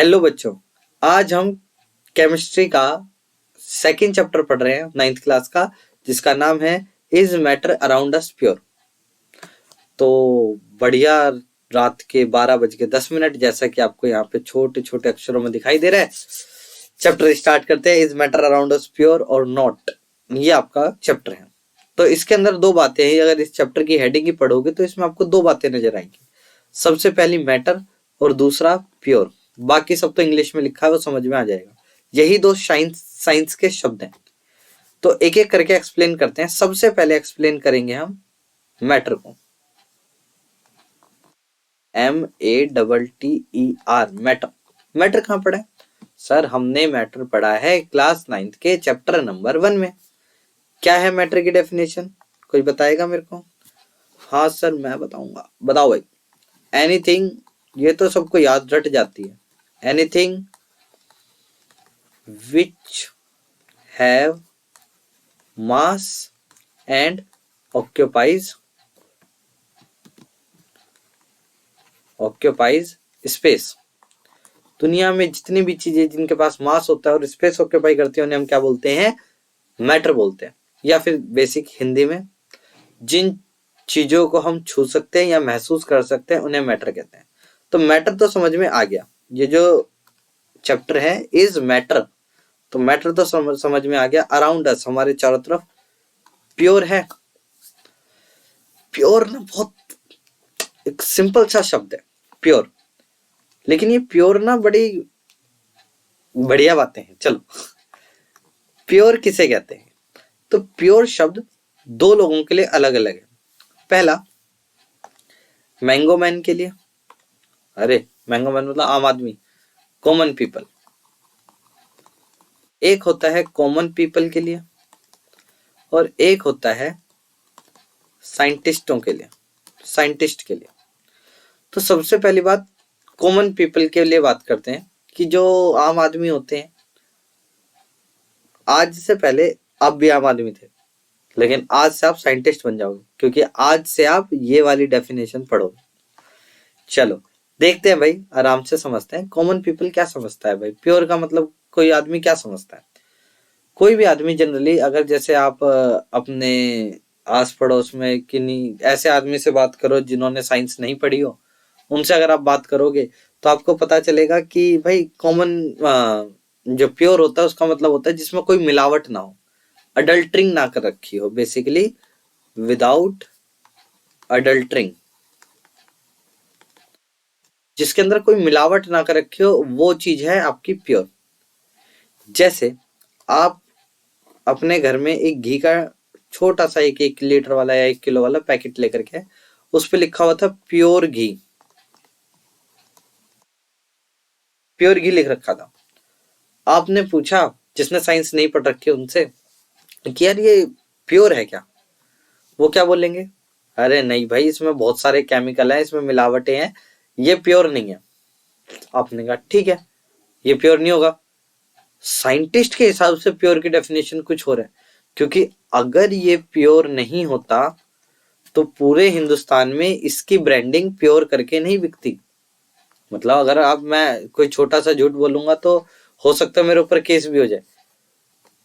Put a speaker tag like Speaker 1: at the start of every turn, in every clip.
Speaker 1: Hello बच्चों, आज हम केमिस्ट्री का सेकंड चैप्टर पढ़ रहे हैं 9th क्लास का, जिसका नाम है is matter around us pure. तो बढ़िया, रात के 12:10 जैसा कि आपको यहाँ पे छोटे छोटे अक्षरों में दिखाई दे रहा है। चैप्टर स्टार्ट करते हैं। Is matter around us pure और नॉट, ये आपका चैप्टर है। तो इसके अंदर दो बातें हैं। अगर इस चैप्टर की हेडिंग ही पढ़ोगे तो इसमें आपको दो बातें नजर आएंगी। सबसे पहली मैटर और दूसरा प्योर। बाकी सब तो इंग्लिश में लिखा है, वो समझ में आ जाएगा। यही दो साइंस के शब्द हैं। तो एक एक करके एक्सप्लेन करते हैं। सबसे पहले एक्सप्लेन करेंगे हम मैटर को। METTER, matter. मैटर कहाँ पढ़ा है सर? हमने मैटर पढ़ा है क्लास 9th के चैप्टर नंबर 1 में। क्या है मैटर की डेफिनेशन? कोई बताएगा मेरे को? हाँ सर, मैं बताऊंगा। बताओ भाई। एनीथिंग, ये तो सबको याद रट जाती है। Anything which have mass and occupies space. दुनिया में जितनी भी चीजें जिनके पास मास होता है और स्पेस ऑक्यूपाई करती है, उन्हें हम क्या बोलते हैं? मैटर बोलते हैं। या फिर बेसिक हिंदी में, जिन चीजों को हम छू सकते हैं या महसूस कर सकते हैं, उन्हें मैटर कहते हैं। तो मैटर तो समझ में आ गया। ये जो चैप्टर है इज मैटर, तो मैटर तो समझ में आ गया। अराउंड अस, हमारे चारों तरफ। प्योर है। प्योर ना बहुत एक सिंपल सा शब्द है, प्योर। लेकिन ये प्योर ना बड़ी बढ़िया बातें हैं। चलो, प्योर किसे कहते हैं? तो प्योर शब्द दो लोगों के लिए अलग अलग है। पहला, मैंगो मैन के लिए। अरे, मैंगो मैन मतलब आम आदमी, कॉमन पीपल। एक होता है कॉमन पीपल के लिए और एक होता है साइंटिस्टों के लिए, साइंटिस्ट के लिए। तो सबसे पहली बात, कॉमन पीपल के लिए बात करते हैं कि जो आम आदमी होते हैं। आज से पहले आप भी आम आदमी थे, लेकिन आज से आप साइंटिस्ट बन जाओगे, क्योंकि आज से आप ये वाली डेफिनेशन पढ़ोगे। चलो देखते हैं भाई, आराम से समझते हैं। कॉमन पीपल क्या समझता है भाई? प्योर का मतलब कोई आदमी क्या समझता है? कोई भी आदमी जनरली, अगर जैसे आप अपने आस पड़ोस में किन्हीं ऐसे आदमी से बात करो जिन्होंने साइंस नहीं पढ़ी हो, उनसे अगर आप बात करोगे तो आपको पता चलेगा कि भाई कॉमन जो प्योर होता है उसका मतलब होता है जिसमें कोई मिलावट ना हो, अडल्टरिंग ना कर रखी हो, बेसिकली विदाउट अडल्टरिंग। जिसके अंदर कोई मिलावट ना कर रखी हो, वो चीज है आपकी प्योर। जैसे आप अपने घर में एक घी का छोटा सा एक लीटर वाला या 1 किलो वाला पैकेट लेकर के, उस पर लिखा हुआ था प्योर घी। प्योर घी लिख रखा था। आपने पूछा जिसने साइंस नहीं पढ़ रखी उनसे कि यार ये प्योर है क्या? वो क्या बोलेंगे? अरे नहीं भाई, इसमें बहुत सारे केमिकल हैं, इसमें मिलावटें हैं, ये प्योर नहीं है। आपने कहा ठीक है, ये प्योर नहीं होगा। साइंटिस्ट के हिसाब से प्योर की डेफिनेशन कुछ हो रहा है, क्योंकि अगर ये प्योर नहीं होता तो पूरे हिंदुस्तान में इसकी ब्रांडिंग प्योर करके नहीं बिकती। मतलब अगर आप मैं कोई छोटा सा झूठ बोलूंगा तो हो सकता है मेरे ऊपर केस भी हो जाए।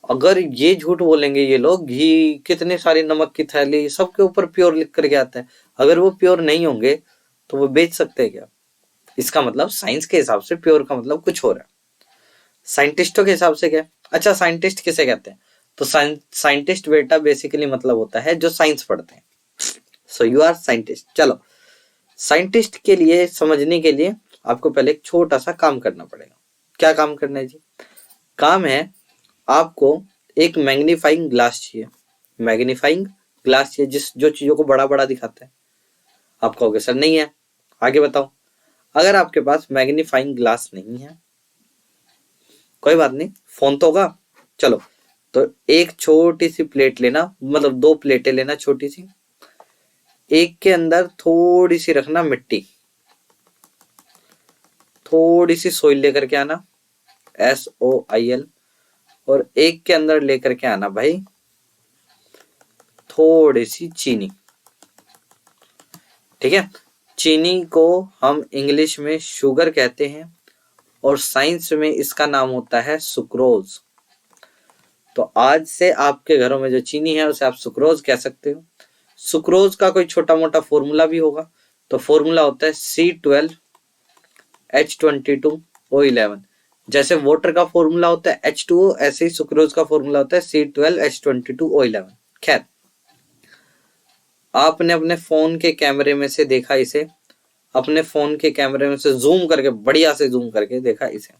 Speaker 1: अगर ये झूठ बोलेंगे ये लोग, घी कितने सारी नमक की थैली सबके ऊपर प्योर लिख करके आता है, अगर वो प्योर नहीं होंगे तो वो बेच सकते हैं क्या? इसका मतलब साइंस के हिसाब से प्योर का मतलब कुछ हो रहा है। साइंटिस्टों के हिसाब से क्या? अच्छा, साइंटिस्ट किसे कहते हैं? तो साइंटिस्ट बेटा बेसिकली मतलब होता है जो साइंस पढ़ते हैं। So you are scientist. चलो, साइंटिस्ट के लिए समझने के लिए आपको पहले एक छोटा सा काम करना पड़ेगा। क्या काम करना है जी? काम है आपको एक मैग्नीफाइंग ग्लास चाहिए। मैग्नीफाइंग ग्लास चाहिए जिस जो चीजों को बड़ा बड़ा दिखाता है। आप कहोगे सर नहीं है, आगे बताओ। अगर आपके पास मैग्नीफाइंग ग्लास नहीं है, कोई बात नहीं, फोन तो होगा। चलो, तो एक छोटी सी प्लेट लेना, मतलब 2 प्लेटें लेना छोटी सी। एक के अंदर थोड़ी सी रखना मिट्टी, थोड़ी सी सोइल लेकर के आना, SOIL। और एक के अंदर लेकर के आना भाई थोड़ी सी चीनी। ठीक है, चीनी को हम इंग्लिश में शुगर कहते हैं और साइंस में इसका नाम होता है सुक्रोज। तो आज से आपके घरों में जो चीनी है उसे आप सुक्रोज कह सकते हो। सुक्रोज का कोई छोटा मोटा फॉर्मूला भी होगा, तो फॉर्मूला होता है C12H22O11। जैसे वाटर का फॉर्मूला होता है H2O, ऐसे ही सुक्रोज का फॉर्मूला होता है C12H22O11। खैर, आपने अपने फोन के कैमरे में से देखा इसे, अपने फोन के कैमरे में से जूम करके, बढ़िया से जूम करके देखा इसे,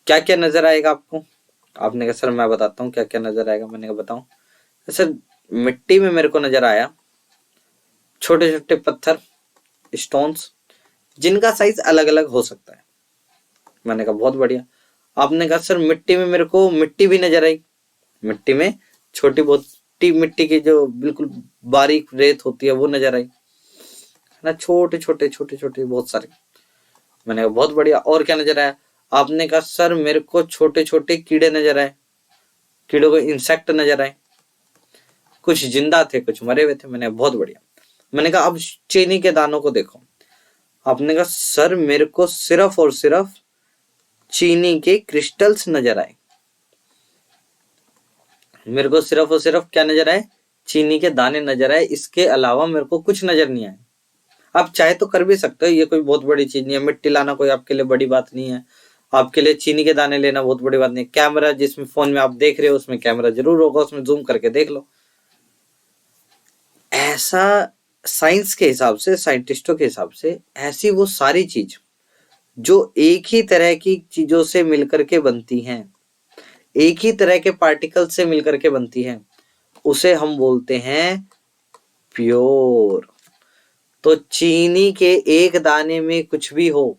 Speaker 1: क्या क्या नजर आएगा आपको? आपने कहा सर मैं बताता हूँ क्या क्या नजर आएगा। मैंने कहा बताऊं। सर मिट्टी में मेरे को नजर आया छोटे छोटे पत्थर, स्टोन्स, जिनका साइज अलग अलग हो सकता है। मैंने कहा बहुत बढ़िया। आपने कहा सर मिट्टी में मेरे को मिट्टी भी नजर आई, मिट्टी में छोटी बहुत मिट्टी की जो बिल्कुल बारीक रेत होती है वो नजर आई ना, छोटे छोटे छोटे छोटे बहुत सारे। मैंने कहा बहुत बढ़िया। और क्या नजर आया? आपने कहा सर मेरे को छोटे छोटे कीड़े नजर आए, कीड़ों को इंसेक्ट नजर आए, कुछ जिंदा थे कुछ मरे हुए थे। मैंने बहुत बढ़िया। मैंने कहा अब चीनी के दानों को देखो। आपने कहा सर मेरे को सिर्फ और सिर्फ चीनी के क्रिस्टल्स नजर आए, मेरे को सिर्फ और सिर्फ क्या नजर आए? चीनी के दाने नजर आए, इसके अलावा मेरे को कुछ नजर नहीं आए। आप चाहे तो कर भी सकते हो, ये कोई बहुत बड़ी चीज नहीं है। मिट्टी लाना कोई आपके लिए बड़ी बात नहीं है, आपके लिए चीनी के दाने लेना बहुत बड़ी बात नहीं है। कैमरा जिसमें फोन में आप देख रहे हो उसमें कैमरा जरूर होगा, उसमें जूम करके देख लो। ऐसा साइंस के हिसाब से, साइंटिस्टों के हिसाब से, ऐसी वो सारी चीज जो एक ही तरह की चीजों से मिलकर के बनती हैं, एक ही तरह के पार्टिकल से मिलकर के बनती हैं, उसे हम बोलते हैं प्योर। तो चीनी के एक दाने में कुछ भी हो,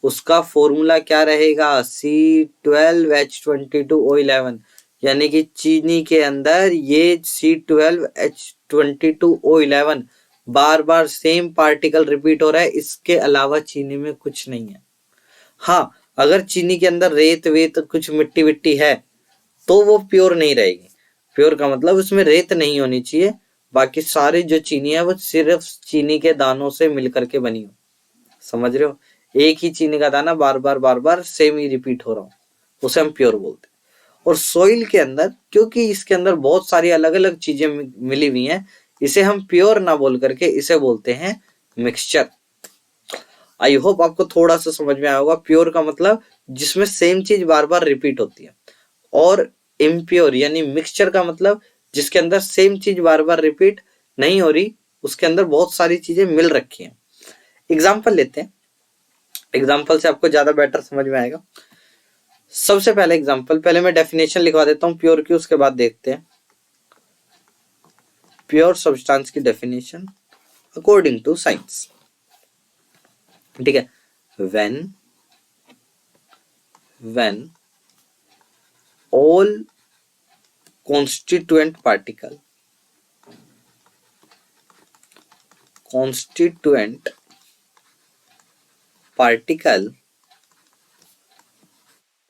Speaker 1: उसका फॉर्मूला क्या रहेगा? C12H22O11। यानी कि चीनी के अंदर ये C12H22O11 बार बार सेम पार्टिकल रिपीट हो रहा है, इसके अलावा चीनी में कुछ नहीं है। हाँ, अगर चीनी के अंदर रेत वेत कुछ मिट्टी विट्टी है तो वो प्योर नहीं रहेगी। प्योर का मतलब उसमें रेत नहीं होनी चाहिए, बाकी सारी जो चीनी है वो सिर्फ चीनी के दानों से मिलकर के बनी हो। समझ रहे हो? एक ही चीनी का दाना बार बार सेम ही रिपीट हो रहा हो, उसे हम प्योर बोलते हैं। और सोइल के अंदर, क्योंकि इसके अंदर बहुत सारी अलग अलग चीजें मिली हुई हैं, इसे हम प्योर ना बोल करके इसे बोलते हैं मिक्सचर। आई होप आपको थोड़ा सा समझ में आया होगा। प्योर का मतलब जिसमें सेम चीज बार बार रिपीट होती है, और इम्प्योर यानी मिक्सचर का मतलब जिसके अंदर सेम चीज बार बार रिपीट नहीं हो रही, उसके अंदर बहुत सारी चीजें मिल रखी हैं। एग्जाम्पल लेते हैं, एग्जाम्पल से आपको ज्यादा बेटर समझ में आएगा। सबसे पहले एग्जाम्पल, पहले मैं डेफिनेशन लिखवा देता हूं प्योर की, उसके बाद देखते हैं प्योर सब्सटेंस की डेफिनेशन अकॉर्डिंग टू साइंस। ठीक है। when all constituent particle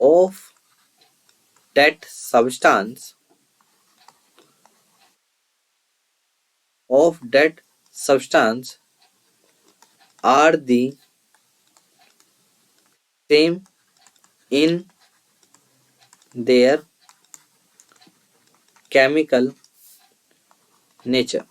Speaker 1: of that substance are the same in their chemical nature।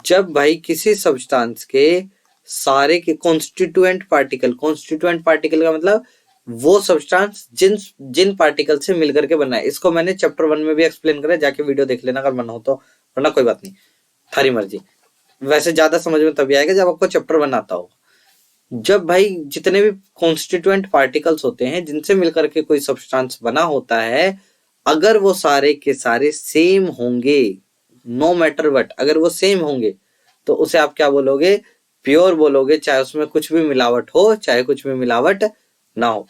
Speaker 1: जब भाई किसी सब्सटेंस के सारे के कॉन्स्टिट्यूएंट पार्टिकल का मतलब वो सब्सटेंस जिन पार्टिकल से मिलकर के बना है। इसको मैंने चैप्टर 1 में भी एक्सप्लेन करा, जाके वीडियो देख लेना अगर मन हो तो, वरना कोई बात नहीं, थारी मर्जी। वैसे ज्यादा समझ में तभी आएगा जब आपको चैप्टर 1 आता हो। जब भाई जितने भी कॉन्स्टिट्यूएंट पार्टिकल्स होते हैं जिनसे मिलकर के कोई सब्सटेंस बना होता है, अगर वो सारे के सारे सेम होंगे, नो मैटर वट, अगर वो सेम होंगे तो उसे आप क्या बोलोगे? प्योर बोलोगे, चाहे उसमें कुछ भी मिलावट हो चाहे कुछ भी मिलावट ना हो।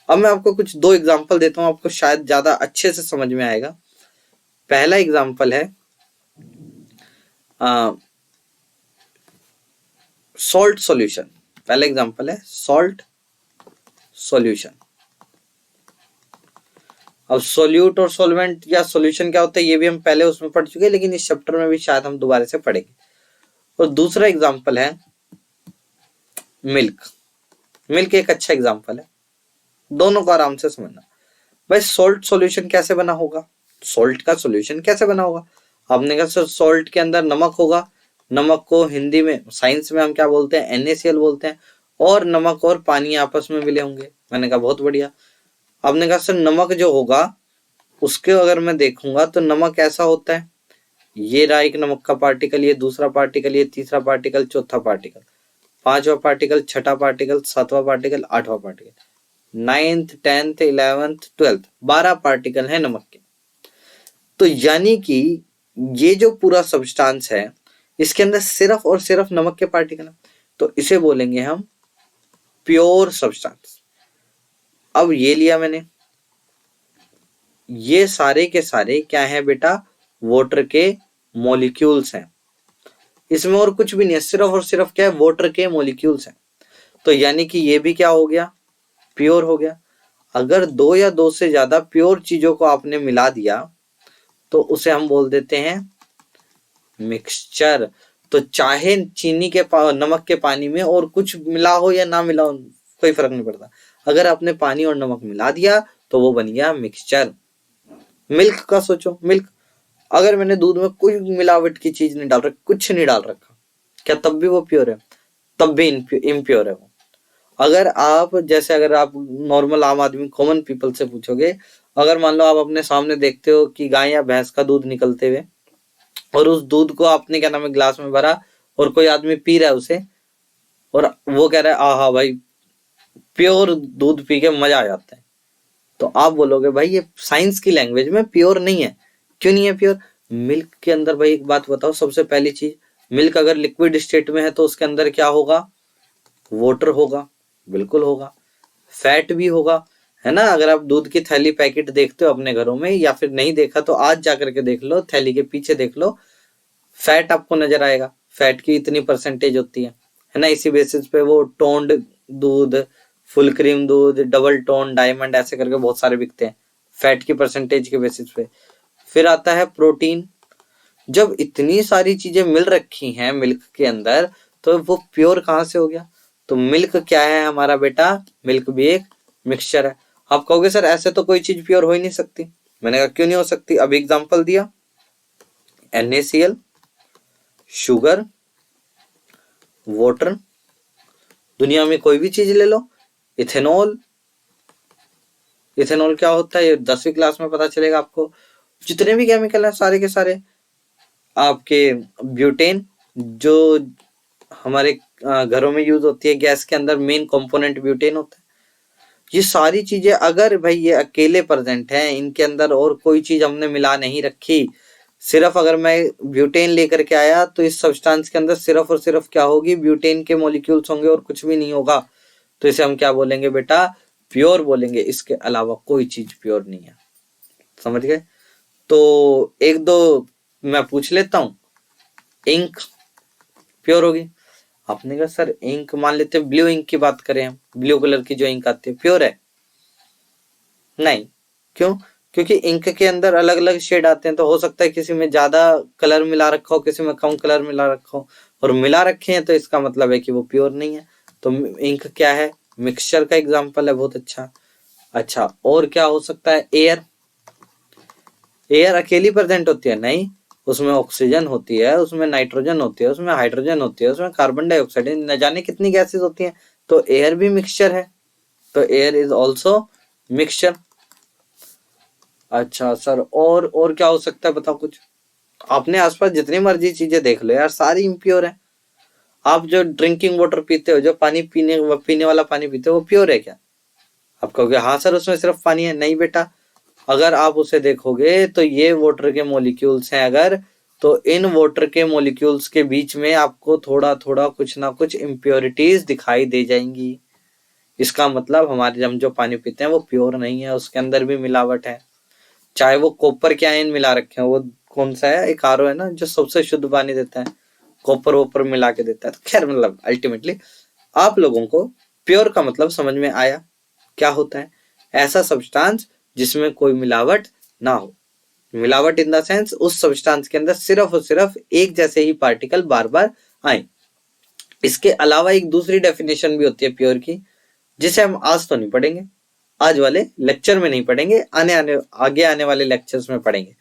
Speaker 1: अब मैं आपको कुछ दो एग्जांपल देता हूं, आपको शायद ज्यादा अच्छे से समझ में आएगा। पहला एग्जांपल है सॉल्ट सॉल्यूशन। पहला एग्जांपल है सॉल्ट सॉल्यूशन। अब सोल्यूट और सॉल्वेंट या सॉल्यूशन क्या होता है ये भी हम पहले उसमें पढ़ चुके हैं, लेकिन इस चैप्टर में भी शायद हम दोबारा से पढ़ेंगे। और दूसरा एग्जांपल है मिल्क, मिल्क एक अच्छा एग्जाम्पल है, दोनों को आराम से समझना। भाई सॉल्ट सॉल्यूशन कैसे बना होगा, सॉल्ट का सॉल्यूशन कैसे बना होगा? आपने कहा सर सॉल्ट के अंदर नमक होगा, नमक को हिंदी में साइंस में हम क्या बोलते हैं, NaCl बोलते हैं, और नमक और पानी आपस में मिले होंगे। मैंने कहा बहुत बढ़िया। आपने कहा सर नमक जो होगा उसके अगर मैं देखूंगा तो नमक ऐसा होता है, ये रहा एक नमक का पार्टिकल, ये दूसरा पार्टिकल, ये तीसरा पार्टिकल, चौथा पार्टिकल, पांचवा पार्टिकल, छठा पार्टिकल, सातवां पार्टिकल, आठवां particle, 9th 10th 11th 12th, 12 particle है नमक के। तो यानी कि ये जो पूरा सब्सटेंस है इसके अंदर सिर्फ और सिर्फ नमक के पार्टिकल है, तो इसे बोलेंगे हम प्योर सब्सटेंस। अब ये लिया मैंने, ये सारे के सारे क्या है बेटा, वाटर के मॉलिक्यूल्स हैं, इसमें और कुछ भी नहीं है, सिर्फ और सिर्फ क्या है, वाटर के मॉलिक्यूल्स हैं। तो यानी कि ये भी क्या हो गया, प्योर हो गया। अगर दो या दो से ज्यादा प्योर चीजों को आपने मिला दिया तो उसे हम बोल देते हैं मिक्सचर। तो चाहे चीनी के नमक के पानी में और कुछ मिला हो या ना मिला हो, कोई फर्क नहीं पड़ता, अगर आपने पानी और नमक मिला दिया तो वो बन गया मिक्सचर। मिल्क का सोचो, मिल्क अगर मैंने दूध में कोई मिलावट की चीज नहीं डाल रखी, कुछ नहीं डाल रखा, क्या तब भी वो प्योर है? तब भी इम्प्योर है वो। अगर आप जैसे अगर आप नॉर्मल आम आदमी कॉमन पीपल से पूछोगे, अगर मान लो आप अपने सामने देखते हो कि गाय या भैंस का दूध निकलते हुए, और उस दूध को आपने क्या नाम है ग्लास में भरा और कोई आदमी पी रहा है उसे, और वो कह रहा है आहा भाई प्योर दूध पी के मजा आ जाता है, तो आप बोलोगे भाई ये साइंस की लैंग्वेज में प्योर नहीं है। क्यों नहीं है प्योर? मिल्क के अंदर भाई एक बात बताओ, सबसे पहली चीज, मिल्क अगर लिक्विड स्टेट में है तो उसके अंदर क्या होगा, वाटर होगा, बिल्कुल होगा, फैट भी होगा, है ना। अगर आप दूध की थैली पैकेट देखते हो अपने घरों में, या फिर नहीं देखा तो आज जाकर के देख लो, थैली के पीछे देख लो, फैट आपको नजर आएगा, फैट की इतनी परसेंटेज होती है ना। इसी बेसिस पे वो टोन्ड दूध, फुल क्रीम दूध, डबल टोन, डायमंड, ऐसे करके बहुत सारे बिकते हैं फैट की परसेंटेज के बेसिस पे। फिर आता है प्रोटीन। जब इतनी सारी चीजें मिल रखी हैं मिल्क के अंदर तो वो प्योर कहाँ से हो गया? तो मिल्क क्या है हमारा बेटा, मिल्क भी एक मिक्सचर है। आप कहोगे सर ऐसे तो कोई चीज प्योर हो ही नहीं सकती। मैंने कहा क्यों नहीं हो सकती, अभी एग्जांपल दिया, NaCl, शुगर, वाटर, दुनिया में कोई भी चीज ले लो, इथेनॉल, इथेनॉल क्या होता है ये 10वीं क्लास में पता चलेगा आपको। जितने भी केमिकल हैं सारे के सारे, आपके ब्यूटेन जो हमारे घरों में यूज होती है, गैस के अंदर मेन कंपोनेंट ब्यूटेन होता है। ये सारी चीजें अगर भाई ये अकेले प्रेजेंट हैं, इनके अंदर और कोई चीज हमने मिला नहीं रखी, सिर्फ अगर मैं ब्यूटेन लेकर के आया तो इस सब्सटेंस के अंदर सिर्फ और सिर्फ क्या होगी, ब्यूटेन के मॉलिक्यूल्स होंगे और कुछ भी नहीं होगा, तो इसे हम क्या बोलेंगे बेटा, प्योर बोलेंगे। इसके अलावा कोई चीज प्योर नहीं है, समझ गए। तो एक दो मैं पूछ लेता हूं, इंक प्योर होगी? आपने कहा सर इंक, मान लेते हैं ब्लू इंक की बात करें हम, ब्लू कलर की जो इंक आती है प्योर है? नहीं। क्यों? क्योंकि इंक के अंदर अलग अलग शेड आते हैं, तो हो सकता है किसी में ज्यादा कलर मिला रखा हो, किसी में कम कलर मिला रखा हो, और मिला रखे हैं तो इसका मतलब है कि वो प्योर नहीं है। तो इंक क्या है, मिक्सचर का एग्जाम्पल है, बहुत अच्छा। अच्छा और क्या हो सकता है, एयर, एयर अकेली प्रेजेंट होती है? नहीं, उसमें ऑक्सीजन होती है, उसमें नाइट्रोजन होती है, उसमें हाइड्रोजन होती है, उसमें कार्बन डाइऑक्साइड, न जाने कितनी गैसेस होती हैं, तो एयर भी मिक्सचर है, तो एयर इज ऑल्सो मिक्सचर। अच्छा सर और क्या हो सकता है बताओ कुछ। अपने आसपास जितनी मर्जी चीजें देख लो यार, सारी इम्प्योर है। आप जो ड्रिंकिंग वाटर पीते हो, जो पानी पीने वाला पानी पीते हो, वो प्योर है क्या? आप कहोगे हाँ सर उसमें सिर्फ पानी है। नहीं बेटा, अगर आप उसे देखोगे तो ये वाटर के मॉलिक्यूल्स हैं अगर, तो इन वाटर के मॉलिक्यूल्स के बीच में आपको थोड़ा थोड़ा कुछ ना कुछ इम्प्योरिटीज दिखाई दे जाएंगी। इसका मतलब हमारे हम जो पानी पीते हैं वो प्योर नहीं है, उसके अंदर भी मिलावट है। चाहे वो कॉपर के आयन मिला रखे हैं, वो कौन सा है, एक RO है ना जो सबसे शुद्ध पानी देता है, कॉपर वॉपर मिला के देता है। तो खैर मतलब अल्टीमेटली आप लोगों को प्योर का मतलब समझ में आया, क्या होता है, ऐसा सब्सटेंस जिसमें कोई मिलावट ना हो। मिलावट इन द सेंस उस सब्सटेंस के अंदर सिर्फ और सिर्फ एक जैसे ही पार्टिकल बार बार आए। इसके अलावा एक दूसरी डेफिनेशन भी होती है प्योर की, जिसे हम आज तो नहीं पढ़ेंगे, आज वाले लेक्चर में नहीं पढ़ेंगे, आगे आने वाले लेक्चर्स में पढ़ेंगे।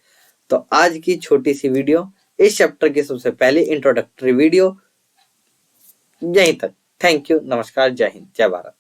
Speaker 1: तो आज की छोटी सी वीडियो, इस चैप्टर की सबसे पहले इंट्रोडक्टरी वीडियो, यहीं तक। थैंक यू, नमस्कार, जय हिंद, जय भारत।